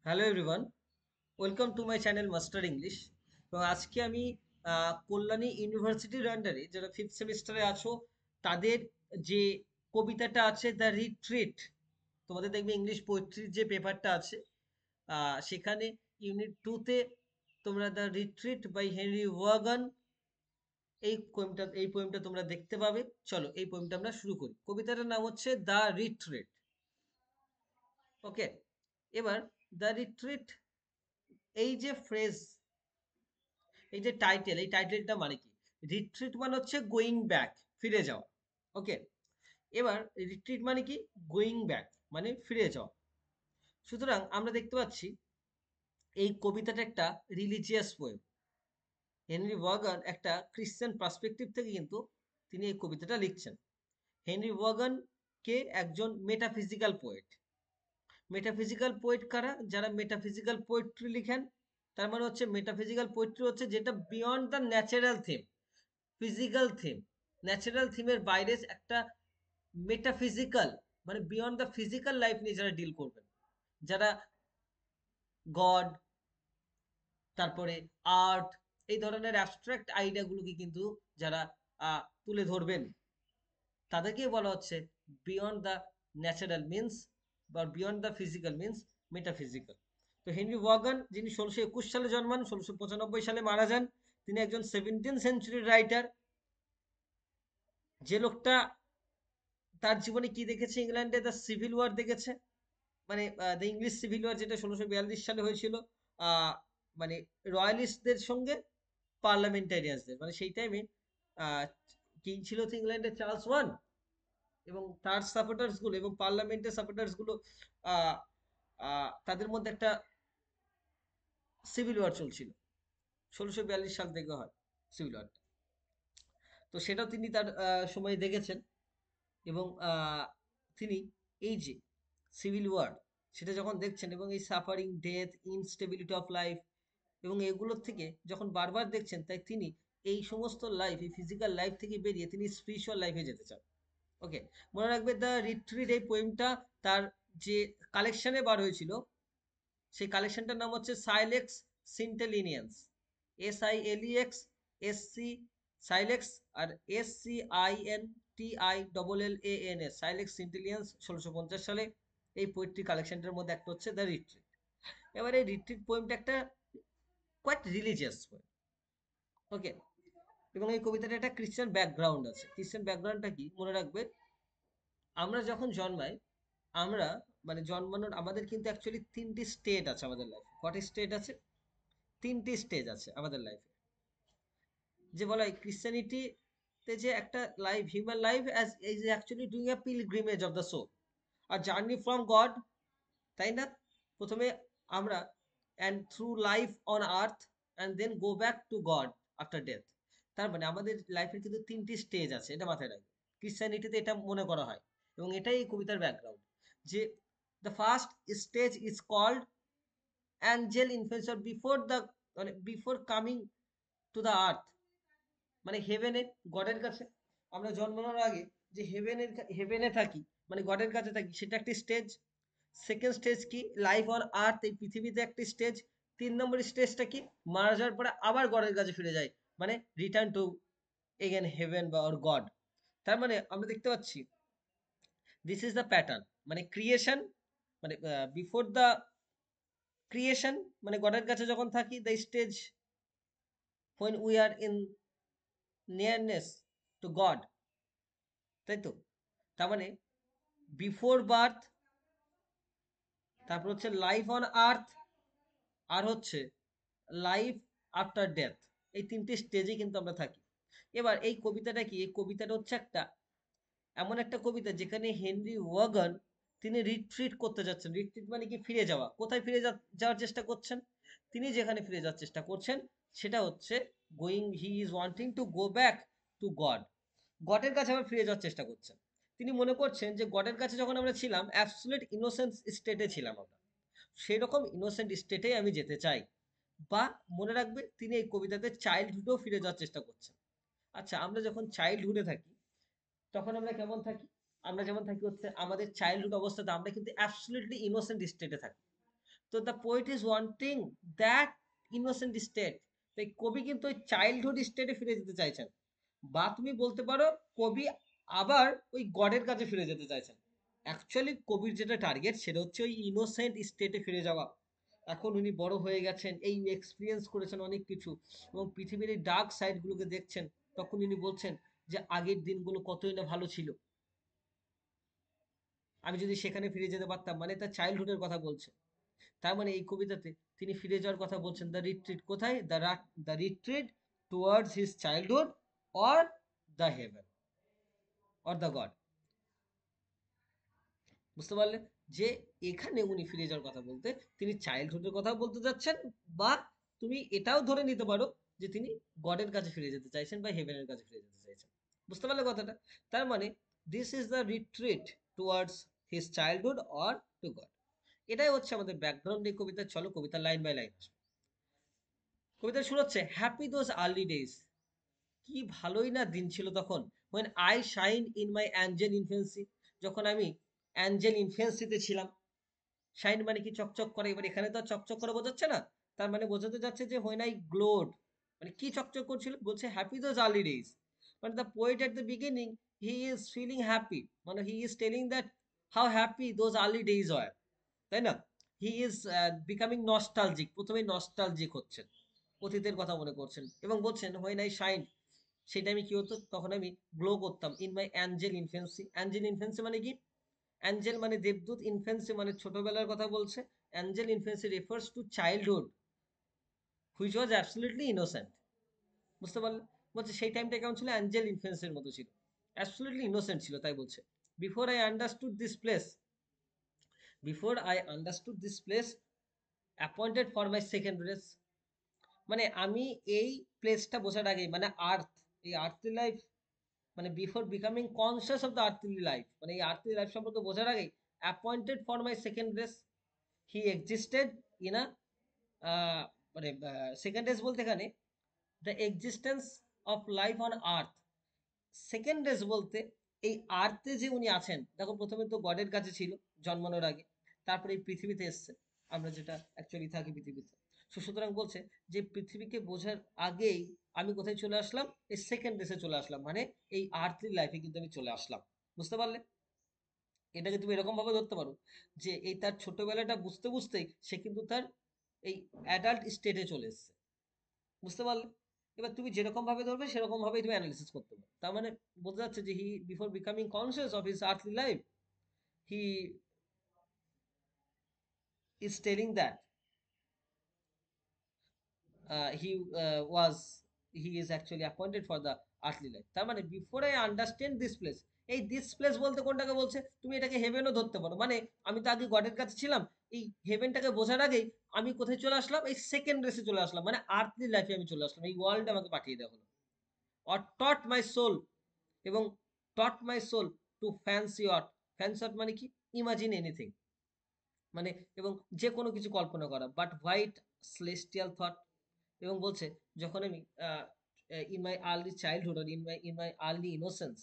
Hello everyone, welcome to my channel master English. এবং আজকে আমি কল্যাণী ইউনিভার্সিটির আন্ডারে যারা ফিফথ সেমিস্টারে আছো তাদের যে কবিতাটা আছে দ্য রিট্রিট, তোমাদের দেখবে ইংলিশ পোয়েট্রির যে পেপারটা আছে সেখানে ইউনিট টুতে তোমরা the retreat by Henry Vaughan এই পোয়েমটা তোমরা দেখতে পাবে। চলো এই পোয়েমটা আমরা শুরু করি। কবিতাটার নাম হচ্ছে দ্য রিট্রিট। ওকে, এবার দ্য রিট্রিট, এই যে ফ্রেজ, এই যে টাইটেল, এই টাইটেলটা মানে কি? রিট্রিট মানে হচ্ছে গোয়িং ব্যাক, ফিরে যাওয়া। ওকে, এবার রিট্রিট মানে কি? গোয়িং ব্যাক মানে ফিরে যাওয়া। সুতরাং আমরা দেখতে পাচ্ছি এই কবিতাটা একটা রিলিজিয়াস পোয়েম। হেনরি ওয়াগন একটা ক্রিশ্চিয়ান পার্সপেক্টিভ থেকে কিন্তু তিনি এই কবিতাটা লিখছেন। হেনরি ওয়াগন কে একজন মেটাফিজিক্যাল পোয়েট। মেটাফিজিক্যাল পোয়েট কারা? যারা মেটাফিজিক্যাল পোয়েট্রি লিখেন। তার মানে হচ্ছে মেটাফিজিক্যাল পোয়েট্রি হচ্ছে যেটা beyond the natural theme, physical theme, natural থিমের বাইরে একটা মেটাফিজিক্যাল, মানে বিয়ন্ড দ্য ফিজিক্যাল লাইফ নিয়ে যারা ডিল করবেন, যারা গড, তারপরে আর্ট, এই ধরনের অ্যাবস্ট্রাক্ট আইডিয়াগুলোকে কিন্তু যারা তুলে ধরবেন, তাদেরকে বলা হচ্ছে বিয়ন্ড দ্য ন্যাচারাল মিনস বা beyond the physical means metaphysical. তো হেনরি ওয়াগন, যিনি 1621 সালে জন্মান, 1695 সালে মারা যান, তিনি একজন 17th সেঞ্চুরির রাইটার। যে লোকটা তার জীবনে কি দেখেছে? ইংল্যান্ডে দ্য সিভিল ওয়ার দেখেছে, মানে দ্য ইংলিশ সিভিল ওয়ার, যেটা 1642 সালে হয়েছিল। আহ, মানে রয়্যালিস্টদের সঙ্গে পার্লামেন্টারিয়ানসদের, মানে সেই টাইমে কিং ছিল তো ইংল্যান্ডের চার্লস ওয়ান, এবং তার সাপোর্টার্স গুলো এবং পার্লামেন্টের সাপোর্টার্স গুলো, আহ, তাদের মধ্যে একটা সিভিল ওয়ার চলছিল। 1642 সাল থেকে হয় সিভিল ওয়ারটা। তো সেটাও তিনি তার সময় দেখেছেন। এবং তিনি এই যে সিভিল ওয়ার, সেটা যখন দেখছেন এবং এই suffering, death, instability of life এবং এগুলোর থেকে যখন বারবার দেখছেন, তাই তিনি এই সমস্ত লাইফ, এই ফিজিক্যাল লাইফ থেকে বেরিয়ে তিনি স্পিরিচুয়াল লাইফে যেতে চান। ওকে, মনে রাখবে দ্য রিট্রিট এই পোয়েমটা তার যে কালেকশনে বার হয়েছিল, সেই কালেকশনটার নাম হচ্ছে সাইলেক্স সিন্টেলিনিয়ান্স। SILEX সাইলেক্স, আর SCINTILLANS সাইলেক্স সিন্টেলিয়ান্স। 1650 সালে এই পোয়েট্রি কালেকশনটার মধ্যে একটা হচ্ছে দ্য রিট্রিট। এবার এই রিট্রিট পোয়েমটা একটা কোয়াইট রিলিজিয়াস পোয়েম। ওকে, এবং এই কবিতাটা একটা ক্রিশ্চিয়ান ব্যাকগ্রাউন্ড আছে। ক্রিশ্চিয়ান ব্যাকগ্রাউন্ডটা কি মনে রাখবে? আমরা যখন জন্মাই, আমরা মানে জন্মানোর আমাদের কিন্তু অ্যাকচুয়ালি তিনটি স্টেট আছে আমাদের লাইফে। কটি স্টেট আছে? তিনটি স্টেজ আছে আমাদের লাইফে। যে বলা হয় ক্রিশ্চিয়ানিটিতে যে একটা life, human life as is actually doing a pilgrimage of the soul, আর জার্নি ফ্রম গড, তাই না? প্রথমে আমরা and through life on earth and then go back to God after death. তার মানে আমাদের লাইফের কিন্তু তিনটি স্টেজ আছে, এটা মাথায় রাখবে। ক্রিশ্চিয়ানিটিতে এটা মনে করা হয়, এবং এটাই এই কবিতার ব্যাকগ্রাউন্ড। যে the first stage is called angel infancy, before the, মানে before coming to the earth, মানে হেভেনে, গডের কাছে। আমরা জন্মানোর আগে যে হেভেনে থাকি, মানে গডের কাছে থাকি, সেটা একটি স্টেজ। সেকেন্ড স্টেজ কি? লাইফ অন আর্থ, এই পৃথিবীতে একটি স্টেজ। 3 নম্বর স্টেজটা কি? মারা যাওয়ার পরে আবার গডের কাছে ফিরে যায়, মানে রিটার্ন টু এগেন হেভেন বা ওর গড। তার মানে আমরা দেখতে পাচ্ছি দিস ইজ দ্য প্যাটার্ন, মানে ক্রিয়েশন, মানে বিফোর দ্য ক্রিয়েশন, মানে গডের কাছে যখন থাকি, the stage when we are in nearness to God, তাই তো? তার মানে বিফোর বার্থ, তারপর হচ্ছে লাইফ অন আর্থ, আর হচ্ছে লাইফ আফটার ডেথ। এই তিনটে স্টেজে কিন্তু আমরা থাকি। এবার এই কবিতাটা কি? এই কবিতাটা হচ্ছে একটা এমন একটা কবিতা যেখানে হেনরি ওয়াগন তিনি রিট্রিট করতে যাচ্ছেন। রিট্রিট মানে কি? ফিরে যাওয়া। কোথায় যাওয়ার চেষ্টা করছেন? তিনি যেখানে ফিরে যাওয়ার চেষ্টা করছেন সেটা হচ্ছে going, he is wanting to go back to God. গডের কাছে আবার ফিরে যাওয়ার চেষ্টা করছেন। তিনি মনে করছেন যে গডের কাছে যখন আমরা ছিলাম অ্যাবসলিউট ইনোসেন্স স্টেটে ছিলাম আমরা, সেই রকম ইনোসেন্ট স্টেটে আমি যেতে চাই। বা মনে রাখবে তিনি এই কবিতাতে চাইল্ডহুডেও ফিরে যাওয়ার চেষ্টা করছেন। আচ্ছা, আমরা যখন চাইল্ডহুডে থাকি তখন আমরা কেমন থাকি? আমরা যেমন থাকি হচ্ছে আমাদের চাইল্ডহুড অবস্থাতে আমরা কিন্তু অ্যাবসলিউটলি ইনোসেন্ট স্টেটে থাকি। তো the poet is wanting that innocent state. তাই কবি কিন্তু ওই চাইল্ডহুড স্টেটে ফিরে যেতে চাইছেন, বা তুমি বলতে পারো কবি আবার ওই গডের কাছে ফিরে যেতে চাইছেন। অ্যাকচুয়ালি কবির যেটা টার্গেট সেটা হচ্ছে ওই ইনোসেন্ট স্টেটে ফিরে যাওয়া। এখন উনি বড় হয়ে গেছেন, এই এক্সপিরিয়েন্স করেছেন অনেক কিছু, এবং পৃথিবীর এই ডার্ক সাইডগুলোকে দেখছেন। তখন উনি বলছেন যে আগের দিনগুলো কতই না ভালো ছিল, আমি যদি সেখানে ফিরে যেতে পারতাম, মানে তার চাইল্ডহুডের কথা বলছে। তার মানে এই কবিতাতে তিনি ফিরে যাওয়ার কথা বলছেন। দ্য রিট্রিট কোথায়? The retreat towards his childhood or the haven or the god. বুঝতে পারলে যে এখানে উনি ফিরে যাওয়ার কথা বলতে তিনি চাইল্ডহুডের কথা বলতে যাচ্ছেন, বা তুমি এটাও ধরে নিতে পারো যে তিনি গডের কাছে ফিরে যেতে চাইছেন বা হেভেনের কাছে ফিরে যেতে চাইছেন। বুঝতে পারলে কথাটা? তার মানে this is the retreat towards his childhood or two god. এটাই হচ্ছে আমাদের ব্যাকগ্রাউন্ড এই কবিতা। চলো কবিতা লাইন বাই লাইন। কবিতা শুরু হচ্ছে হ্যাপি দোজ আর্লি ডেজ। কি ভালোই না দিন ছিল তখন। when I shined in my angel infancy, যখন আমি অ্যাঞ্জেল ইনফেন্সিতে ছিলাম। শাইন মানে কি? চকচক করে। এবার এখানে তো আর চকচক করে বোঝাচ্ছে না, তার মানে বোঝাতে যাচ্ছে যে when I glowed, মানে কি চকচক করছিল? বলছে হ্যাপি দোজ আর্লি ডেজ, মানে the poet at the beginning he is feeling happy, মানে he is telling that how happy those early days হয়, তাই না? হি ইজ বিকামিং নস্টালজিক, প্রথমেই নস্টালজিক হচ্ছেন, অতীতের কথা মনে করছেন, এবং বলছেন হোয়েন আই শাইন, সেই টাইমে কি হতো? তখন আমি গ্লো করতাম in my Angel infancy. Angel infancy মানে কি? অ্যাঞ্জেল মানে দেবদূত, ইনফেন্সি মানে ছোটবেলার কথা বলছে। Angel infancy refers to childhood which was absolutely innocent. বুঝতে পারলে? বলছে সেই টাইমটা কেমন ছিল? অ্যাঞ্জেল ইনফেন্সের মতো ছিল, অ্যাবসলিউটলি ইনোসেন্ট ছিল। তাই বলছে before I understood this place, before I understood this place appointed for my second race. মানে আমি এই প্লেসটা বোঝার আগেই, মানে আর্থ, এই আর্থলি লাইফ, মানে before becoming conscious of the earthly life, মানে এই আর্থলি লাইফ সম্পর্কে বোঝার আগেই appointed for my second race he existed in a, মানে সেকেন্ড রেস বলতে এখানে the existence of life on earth. Second race বলতে এই আর্থে যে উনি আছেন, দেখো প্রথমে তো গডের কাছে ছিল জন্মানোর আগে, তারপরে এই পৃথিবীতে এসছে, আমরা যেটা অ্যাকচুয়ালি থাকি পৃথিবীতে। সুতরাং বলছে যে পৃথিবীকে বোঝার আগেই আমি কোথায় চলে আসলাম? এই সেকেন্ড রেসে চলে আসলাম, মানে এই আর্থলি লাইফে কিন্তু আমি চলে আসলাম। বুঝতে পারলে? এটাকে তুমি এরকম ভাবে ধরতে পারো যে এই তার ছোটবেলাটা বুঝতে বুঝতেই সে কিন্তু তার এই অ্যাডাল্ট স্টেটে চলে এসছে। বুঝতে পারলে? এবার তুমি যেরকম ভাবে ধরবে সেরকম ভাবেই তুমি অ্যানালিসিস করতে পারো। তার মানে বোঝা যাচ্ছে যে he before becoming conscious of his earthly life he is telling that was he is actually appointed for the earthly life। তার মানে before I understand this place, এই দিস প্লেস বলতে কোনটাকে বলছে? তুমি এটাকে হেভেনও ধরতে পারো, মানে আমি তো আগে গডের কাছে ছিলাম, এই হেভেনটাকে বোঝার আগেই আমি কোথায় চলে আসলাম? এই সেকেন্ড রেসে চলে আসলাম, মানে আর্থলি লাইফে আমি চলে আসলাম, এই ওয়ার্ল্ডে আমাকে পাঠিয়ে দেওয়া হলো। অর টট মাই সোল, এবং taught my soul to fancy ought. Fancy ought মানে কি? ইমাজিন এনিথিং, মানে এবং যে কোনো কিছু কল্পনা করা, বাট হোয়াইট সেলেস্টিয়াল থট। এবং বলছে যখন আমি ইন মাই আর্লি চাইল্ডহুড আর ইন মাই আর্লি ইনোসেন্স,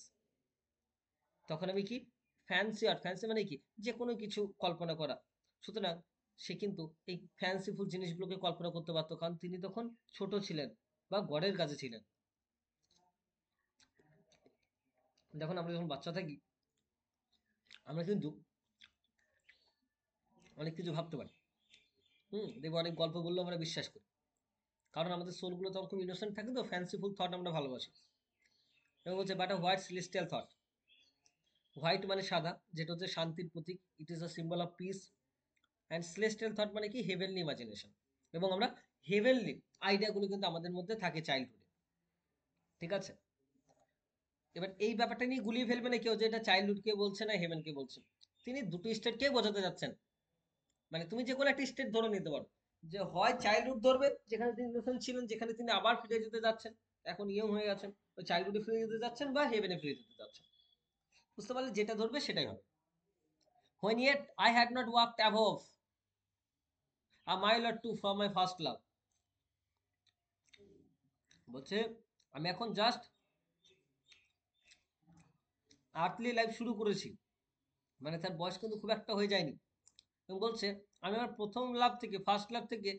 তখন আমি কি? ফ্যান্সি আর্ট, ফ্যান্সি মানে কি? যে কোনো কিছু কল্পনা করা। সুতরাং সে কিন্তু এই ফ্যান্সিফুল জিনিসগুলোকে কল্পনা করতে পারতো, কারণ তিনি তখন ছোট ছিলেন বা গডের কাছে ছিলেন। দেখুন আমরা যখন বাচ্চা থাকি আমরা কিন্তু অনেক কিছু ভাবতে পারি। দেখবো অনেক গল্প বললেও আমরা বিশ্বাস করি, কারণ আমাদের সোলগুলো তখন খুব ইনোসেন্ট থাকে, তো ফ্যান্সিফুল থট আমরা ভালোবাসি। এবং বলছে but a white celestial thought. White মানে সাদা, যেটা হচ্ছে শান্তির প্রতীক, it is a symbol of peace. And celestial thought মানে কি? Heavenly imagination. এবং আমরা হেভেনলি আইডিয়াগুলো কিন্তু আমাদের মধ্যে থাকে চাইল্ডহুডে। ঠিক আছে? এবার এই ব্যাপারটা নিয়ে গুলিয়ে ফেলবে না কেউ যে এটা চাইল্ডহুড কে বলছে না হেভেন কে বলছে। তিনি দুটো স্টেটকে বোঝাতে যাচ্ছেন, মানে তুমি যে কোনো একটা স্টেট ধরে নিতে পারো, যে হয় চাইল্ডহুড ধরবে যেখানে তিনি ইনোসেন্ট ছিলেন, যেখানে তিনি আবার ফিরে যেতে যাচ্ছেন, এখন ইয়ং হয়ে গেছেন, ওই চাইল্ডহুডে ফিরে যেতে যাচ্ছেন, বা হেভেনে ফিরে যেতে যাচ্ছেন। বুঝতে পারলে? যেটা ধরবে সেটাই হবে। when yet I had not walked above a mile or two from my first love। বলছে আমি এখন জাস্ট আর্থলি লাইফ শুরু করেছি, মানে তার বয়স কিন্তু খুব একটা হয়ে যায়নি। এবং বলছে আমি আমার প্রথম লাভ থেকে, ফার্স্ট লাভ থেকে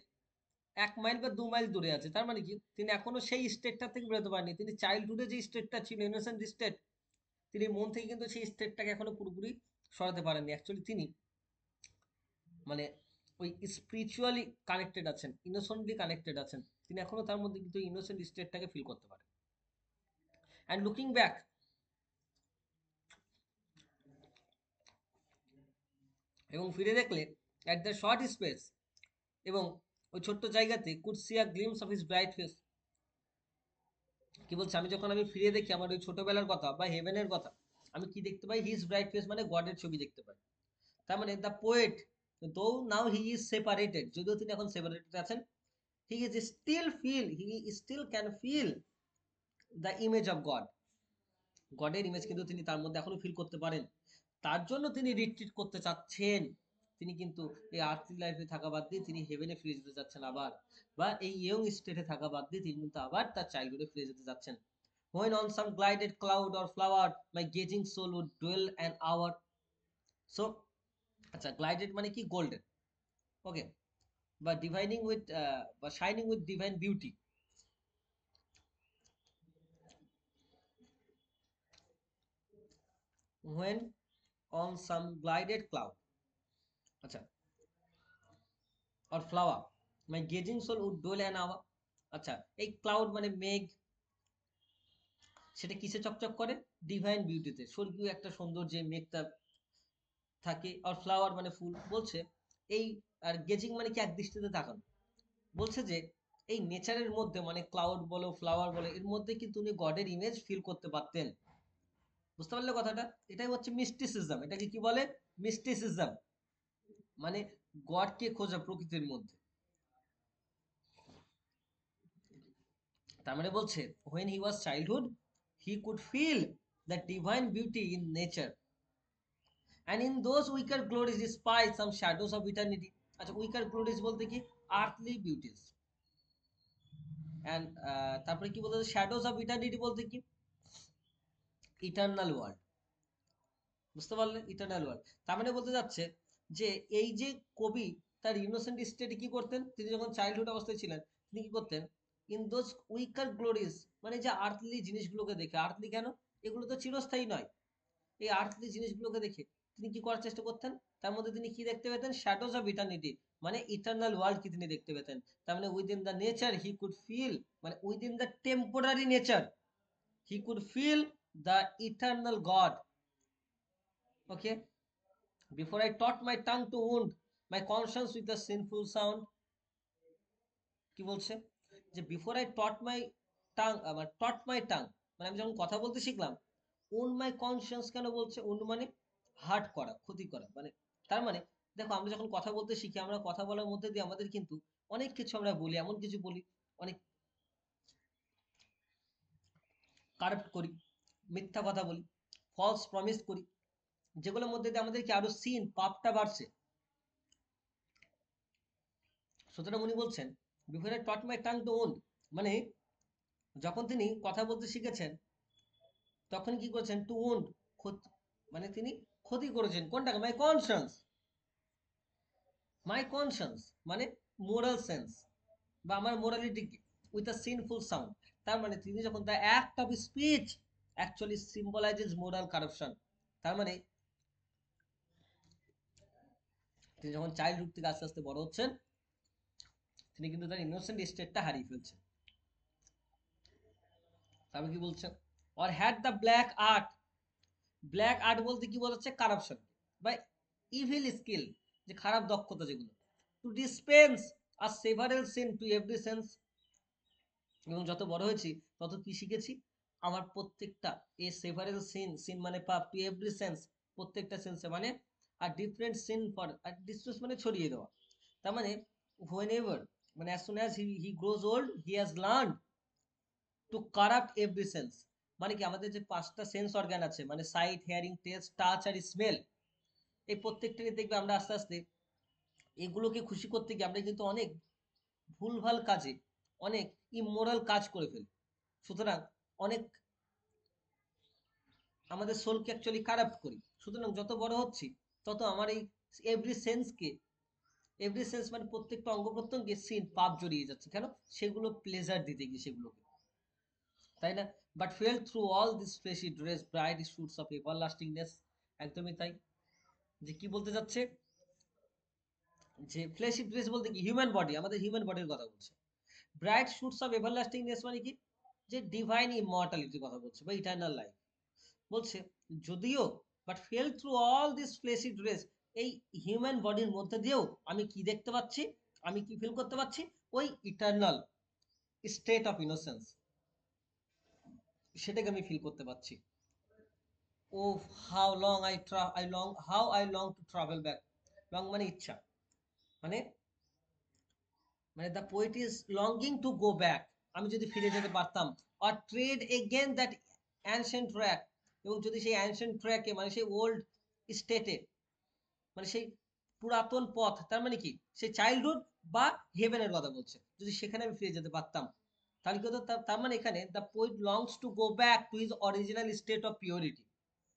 1 মাইল বা 2 মাইল দূরে আছে। তার মানে কি তিনি এখনো সেই স্টেটটা থেকে বেরোতে পারেনি। তিনি চাইল্ডহুডে যে স্টেটটা ছিল, ইনোসেন্ট স্টেট, তিনি মন থেকে কিন্তু সেই স্টেটটাকে এখনো পুরোপুরি সরাতে পারেননি। অ্যাকচুয়ালি তিনি মানে ওই স্পিরিচুয়ালি কানেক্টেড আছেন, ইনোসেন্টলি কানেক্টেড আছেন। তিনি এখনো তার মধ্যে কিন্তু ইনোসেন্ট স্টেটটাকে ফিল করতে পারেন। অ্যান্ড লুকিং ব্যাক, এবং ফিরে দেখলে অ্যাট দ্য শর্ট স্পেস, এবং ওই ছোট্ট জায়গাতে could see a glimpse of his bright face. কি বলছে, আমি ফিরে দেখি আমার ওই ছোটবেলার কথা বা হেভেনের কথা, আমি কি দেখতে পাই? হিজ ব্রাইট ফেস মানে গডের ছবি দেখতে পাই। তার মানে দ্য পোয়েট, দো নাও হি ইজ সেপারেটেড, যদিও তিনি এখন সেপারেটেড আছেন, he is still feel, he still can feel the image of God. গডের ইমেজ কিন্তু তিনি তার মধ্যে এখনো ফিল করতে পারেন। তার জন্য তিনি রিট্রিট করতে চাচ্ছেন। তিনি কিন্তু এই আর্থলি লাইফে থাকা বাদ দিয়ে তিনি হেভেনে ফিরে যেতে চাচ্ছেন আবার, বা এই ইয়ং স্টেটে থাকা বাদ দিয়ে তিনি কিন্তু আবার তার চাইল্ডহুডে ফিরে যেতে চাচ্ছেন। When on some glided cloud or flower my gazing soul would dwell an hour. So আচ্ছা, glided মানে কি? গোল্ডেন, ওকে, বা ডিভাইনিং উইথ, বা shining with divine beauty. When on some glided cloud, আচ্ছা, or flower my gazing soul would dwell an hour। আচ্ছা, এই cloud মানে মেঘ, সেটা কিসে চকচক করে? ডিভাইন বিউটিতে, স্বর্গীয় একটা সৌন্দর্যে মেঘটা থাকে। আর ফ্লাওয়ার মানে ফুল। বলছে এই, আর গেজিং মানে কি? একদৃষ্টিতে তাকানো। বলছে যে এই নেচারের মধ্যে, মানে ক্লাউড বলো, ফ্লাওয়ার বলো, এর মধ্যে কিন্তু উনি গডের ইমেজ ফিল করতে পারতেন। বুঝতে পারলে কথাটা? এটাই হচ্ছে মিস্টিসিজম। এটাকে কি বলে? মিস্টিসিজম, মানে গডকে খোঁজা প্রকৃতির মধ্যে। তার মানে বলছে when he was childhood he could feel the divine beauty in nature, and in those weaker glories despite some shadows of eternity। আচ্ছা, উইকার গ্লোরিজ বলতে কি? Earthly beauties. অ্যান্ড তারপরে কি বলতে? শ্যাডোজ অফ ইটার্নিটি বলতে কি? Eternal world. বুঝতে পারলে? Eternal world. তার মানে বলতে যাচ্ছে যে এই যে কবি তার ইনোসেন্ট স্টেটে কি করতেন? তিনি যখন চাইল্ডহুড অবস্থায় ছিলেন, তিনি কি করতেন? ইন দোজ উইকার গ্লোরিজ, মানে যে আর্থলি জিনিসগুলোকে দেখে, আর্থলি কেন? এগুলো তো চিরস্থায়ী নয়। এই আর্থলি জিনিসগুলোকে দেখে তিনি কি করার চেষ্টা করতেন? তার মধ্যে তিনি কি দেখতে পেতেন? শ্যাডোজ অফ ইটার্নিটি, মানে ইটার্নাল ওয়ার্ল্ড কি তিনি দেখতে পেতেন। তার মানে within the nature he could feel, মানে within the temporary nature he could feel the eternal God. Okay, before I taught my tongue to wound my conscience with a sinful sound। কি বলছে? যে before I taught my tongue, আমার টট my tongue, মানে আমি যখন কথা বলতে শিখলাম। ওন মাই কনসিয়েন্স কেন বলছে? ওন মানে হার্ট করা, ক্ষতি করা, মানে তার মানে দেখো, আমরা যখন কথা বলতে শিখি, আমরা কথা বলার মধ্যে দিয়ে আমাদের কিন্তু অনেক কিছু আমরা বলি, এমন কিছু বলি, অনেক কারাপ্ট করি, মিথ্যা কথা বলি, ফলস প্রমিস করি, যেগুলোর মধ্যে দিয়ে আমাদের কি আরো সিন, পাপটা বাড়ছে। সুতরাং উনি বলছেন before I taught my tongue to wound, মানে যখন তিনি কথা বলতে শিখেছেন, তখন কি করেছেন? টু ওন্ড, মানে তিনি ক্ষতি করেছেন কোনটাকে? মাই কনসিয়েন্স, মাই কনসিয়েন্স মানে মোরাল সেন্স, বা আমার মোরালিটিকে, উইথ আ সিনফুল সাউন্ড। তার মানে তিনি যখন, the act of speech actually symbolises moral corruption. তার মানে তিনি যখন চাইল্ডহুড থেকে আস্তে আস্তে বড় হচ্ছেন, তিনি কিন্তু তার ইনোসেন্ট স্টেটটা হারিয়ে ফেলছেন। তারপর কি বলছেন? Or had the black art, black art বলতে কি বোঝাচ্ছে? কারাপশন বা ইভিল স্কিল, যে খারাপ দক্ষতা যেগুলো, to dispense a several sin to every sense. এবং যত বড় হয়েছি তত কি শিখেছি? আমার প্রত্যেকটা এ সেভারেল সিন, সিন মানে পাপ, টু এভরি সেন্স প্রত্যেকটা সেন্সে, মানে আর ডিফারেন্ট সিন ফর, আর ডিসপেন্স মানে ছড়িয়ে দেওয়া। তার মানে হোয়েন এভার, মানে as soon as he grows old he has learn to corrupt every sense. মানে কি, আমাদের যে 5টা সেন্স অর্গান আছে, মানে সাইট, হিয়ারিং, টেস্ট, টাচ আর স্মেল, এই প্রত্যেকটাকে দেখবে আমরা আস্তে আস্তে এগুলোকে খুশি করতে গিয়ে আমরা কিন্তু অনেক ভুলভাল কাজে, অনেক ইমোরাল কাজ করে ফেলি। সুতরাং অনেক আমাদের সোলকে অ্যাকচুয়ালি কারাপ্ট করি। সুতরাং যত বড় হচ্ছি তত আমার এই এভরি সেন্সকে, এভরি সেন্স মানে প্রত্যেকটা অঙ্গ প্রত্যঙ্গে সিন পাপ জড়িয়ে যাচ্ছে, কেন? সেগুলো প্লেজার দিতে গিয়ে সেগুলোকে, তাই না? But felt through all this fleshly dress bright shoots of everlastingness. একদমই তাই। যে কি বলতে যাচ্ছে, যে ফ্লেশি ড্রেস বলতে কি, হিউম্যান বডি, আমাদের হিউম্যান বডির কথা বলছে। ব্রাইট শুটস অফ এভারলাস্টিংনেস মানে কি, যে ডিভাইন ইমর্টালিটির কথা বলছে বা ইটার্নাল লাইফ বলছে। যদিও but felt through all this fleshly dress, এই হিউম্যান বডির মধ্যে দিয়েও আমি কি দেখতে পাচ্ছি, আমি কি ফিল করতে পারছি, ওই ইটার্নাল স্টেট অফ ইনোসেন্স, সেটাকে আমি ফিল করতে পারছি। O how long I long, how I long to travel back. Long মানে ইচ্ছা, মানে মানে the poet is longing to go back, আমি যদি ফিরে যেতে পারতাম। আর tread again that ancient track, এবং যদি সেই অ্যানশিয়েন্ট ট্র্যাকে মানে সেই ওল্ড স্টেটে, মানে সেই পুরাতন পথ, তার মানে কি সেই চাইল্ডহুড বা হেভেনের কথা বলছে, যদি সেখানে আমি ফিরে যেতে পারতাম, তাহলে কি হতো? তার মানে এখানে the poet longs two go back to his original state of purity.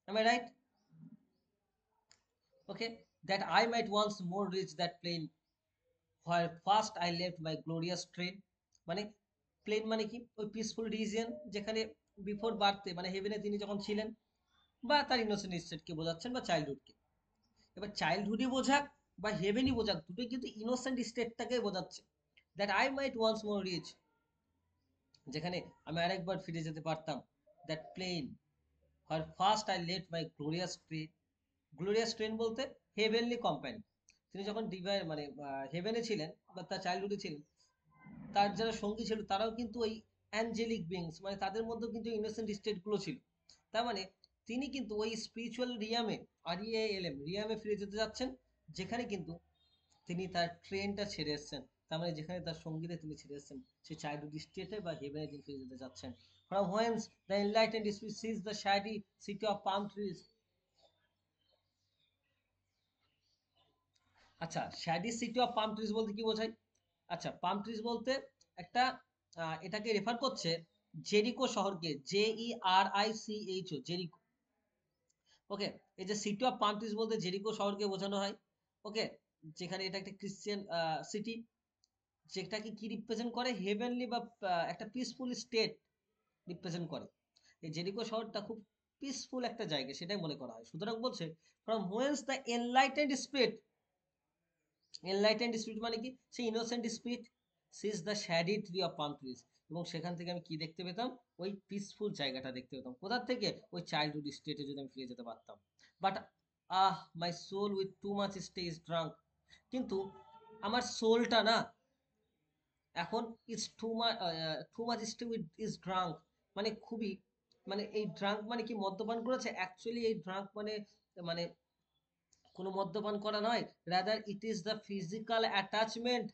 Am I right? Okay. That I might once more reach that plane where first I left my glorious train. মানে plane মানে কি, ওই peaceful region যেখানে before বার্থে মানে হেভেনে তিনি যখন ছিলেন, বা তার ইনোসেন্ট স্টেটকে বোঝাচ্ছেন বা চাইল্ডহুডকে। এবার চাইল্ডহুডই বোঝাক বা হেভেনই বোঝাক, দুটোই কিন্তু ইনোসেন্ট স্টেটটাকে বোঝাচ্ছে। That I might once more reach, যেখানে আমি আরেকবার ফিরে যেতে পারতাম। That plain where first I left my glorious train. Glorious train বলতে হেভেনলি কোম্পানি, তিনি যখন ডিভাইন মানে হেভেনে ছিলেন বা তার চাইল্ডহুডে ছিলেন, তার যারা সঙ্গী ছিল তারাও কিন্তু ওই অ্যাঞ্জেলিক বিংস, মানে তাদের মধ্যেও কিন্তু ইনোসেন্ট স্টেট গুলো ছিল। তার মানে তিনি কিন্তু ওই স্পিরিচুয়াল রিয়ামে, REALM রিয়ামে ফিরে যেতে যাচ্ছেন, যেখানে কিন্তু তিনি তার ট্রেনটা ছেড়ে এসেছেন। তার মানে যেখানে তার সঙ্গীতে তিনি ছেড়ে এসেছেন, সেই চাইল্ডহুড স্টেটে বা হেভেনে তিনি ফিরে যেতে যাচ্ছেন। From whence the enlightened spirit sees the shady city of palm trees. আচ্ছা, shady city of palm trees বলতে কি বোঝায়? আচ্ছা, পাম ট্রিজ বলতে একটা এটাকে রেফার করছে জেরিকো শহরকে, JERICHO, জেরিকো। ওকে, এই যে সিটি অফ পাম ট্রিজ বলতে জেরিকো শহরকে বোঝানো হয়। ওকে, যেখানে এটা একটা ক্রিশ্চিয়ান সিটি, যেটাকে কি রিপ্রেজেন্ট করে, হেভেনলি বা একটা পিসফুল স্টেট রিপ্রেজেন্ট করে। এই জেরিকো শহরটা খুব পিসফুল একটা জায়গা, সেটাই মনে করা হয়। সুতরাং বলছে from whence the enlightened spirit, enlightened spirit মানে কি, সেই innocent spirit sees the shady tree of palm trees, এবং সেখান থেকে আমি কি দেখতে পেতাম, ওই পিসফুল জায়গাটা দেখতে পেতাম। কোথা থেকে? ওই চাইল্ডহুড স্টেটে যদি আমি ফিরে যেতে পারতাম। But my soul with too much stay is drunk, কিন্তু আমার সোলটা না এখন is too much stay with is drunk, মানে খুবই, মানে এই ড্রাঙ্ক মানে কি, মদ্যপান করেছে? অ্যাকচুয়ালি এই ড্রাঙ্ক মানে মানে কোনো মদ্যপান করা নয়, rather it is the physical attachment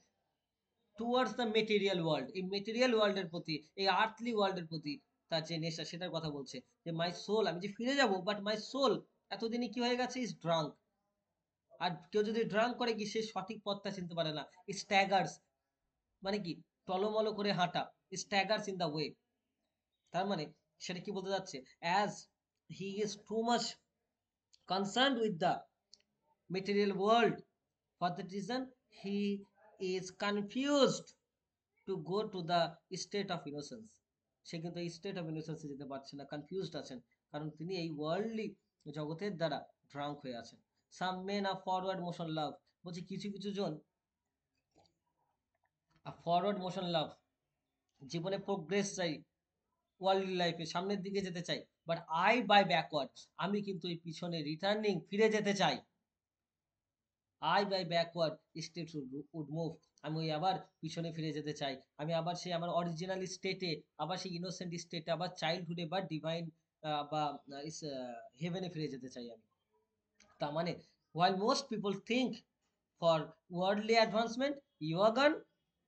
towards the material world, এই মেটেরিয়াল ওয়ার্ল্ডের প্রতি, এই আর্থলি ওয়ার্ল্ডের প্রতি তার যে নেশা, সেটার কথা বলছে। যে মাই সোল, আমি যে ফিরে যাব, বাট মাই সোল এতদিনে কি হয়ে গেছে, ইজ ড্রাঙ্ক। আর কেউ যদি ড্রাঙ্ক করে কি, সে সঠিক পথটা চিনতে পারে না। স্ট্যাগার্স মানে কি, টলমলো করে হাঁটা, স্ট্যাগার্স ইন দ্য ওয়ে। তার মানে সেটা কি বলতে যাচ্ছে, as he is too much concerned with the material world, for that reason he is confused to go to the state of innocence। সে কিন্তু এই স্টেট অফ ইনোসেন্সে যেতে পারছে না, কনফিউজড আছেন, কারণ তিনি এই ওয়ার্ল্ডলি জগতের দ্বারা ড্রাঙ্ক হয়ে আছেন। সাম মেন আ ফরওয়ার্ড মোশন লাভ, বলছে কিছু কিছু জন ফরওয়ার্ড মোশন লাভ, জীবনে প্রোগ্রেস চাই, ওয়ার্ল্ড লাইফে সামনের দিকে যেতে চাই, বাট আই বাই ব্যাকওয়ার্ড, আমি কিন্তু এই পিছনে রিটার্নিং ফিরে যেতে চাই। I by backward state would move, আমি ওই আবার পিছনে ফিরে যেতে চাই, আমি আবার সেই আমার অরিজিনাল স্টেটে, আবার সেই ইনোসেন্ট স্টেটে, আবার চাইল্ডহুডে বা ডিভাইন বা হেভেনে ফিরে যেতে চাই আমি। তার মানে while most people think for worldly advancement, Yogan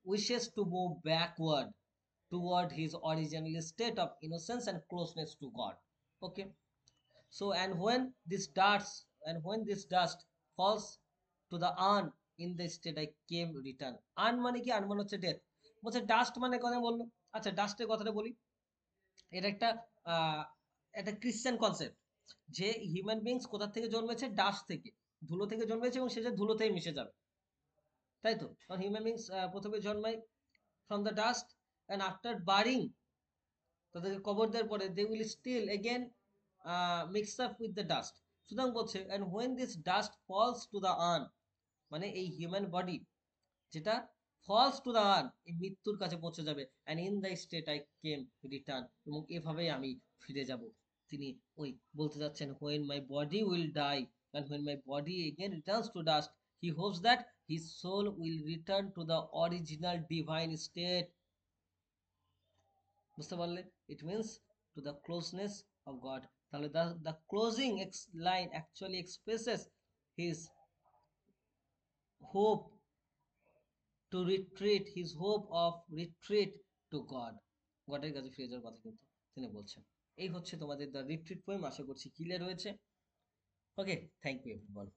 wishes to move backward toward his original state of innocence and closeness to God. Okay, so and when this dust falls to the urn, in the state I came return। Earn মানে কি? Earn মানে হচ্ছে death. বলছে dust মানে কথা বললো। আচ্ছা, ডাস্টের কথাটা বলি। এটা একটা আহ একটা ক্রিশ্চিয়ান কনসেপ্ট, যে হিউম্যান বিংস কোথা থেকে জন্মেছে, ডাস্ট থেকে। ধুলো থেকে জন্মেছে এবং শেষে ধুলোতেই মিশে যাবে, তাই তো? কারণ হিউম্যান বিংস প্রথমে জন্মায় from the dust, and after burying, তাদেরকে কবর দেওয়ার পরে they will still again mix up with the dust. সুতরাং বলছে and when this dust falls to the urn, মানে এই হিউম্যান বডি যেটা ফলস টু দ্য আর্ন, এই মৃত্যুর কাছে পৌঁছে যাবে, and in the state I came return, এবং এভাবেই আমি ফিরে যাব। তিনি ওই বলতে যাচ্ছেন when my body will die and when my body again returns to dust, he hopes that his soul will return to the original divine state. বুঝতে পারলে? It means to the closeness of God. তাহলে the closing line actually expresses his hope to retreat, his hope of retreat to God, গডের কাছে ফিরে যাওয়ার কথা কিন্তু তিনি বলছেন। এই হচ্ছে তোমাদের দ্য রিট্রিট পোয়েম। আশা করছি ক্লিয়ার হয়েছে। ওকে, থ্যাংক ইউ এভরিওয়ান।